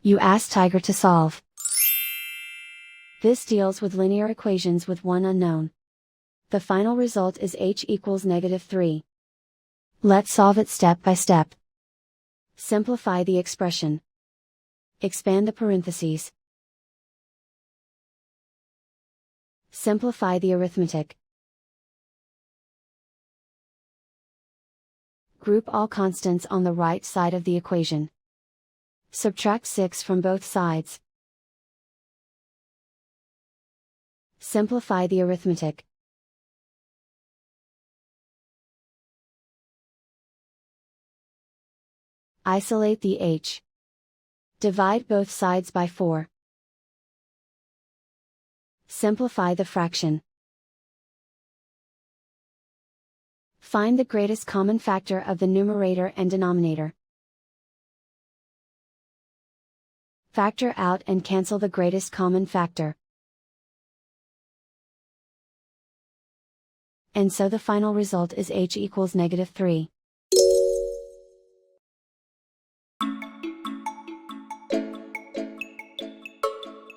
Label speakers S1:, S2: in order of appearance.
S1: You ask Tiger to solve. This deals with linear equations with one unknown. The final result is h equals -3. Let's solve it step by step. Simplify the expression. Expand the parentheses. Simplify the arithmetic. Group all constants on the right side of the equation. Subtract 6 from both sides. Simplify the arithmetic. Isolate the h. Divide both sides by 4. Simplify the fraction. Find the greatest common factor of the numerator and denominator. Factor out and cancel the greatest common factor. And so the final result is h equals -3.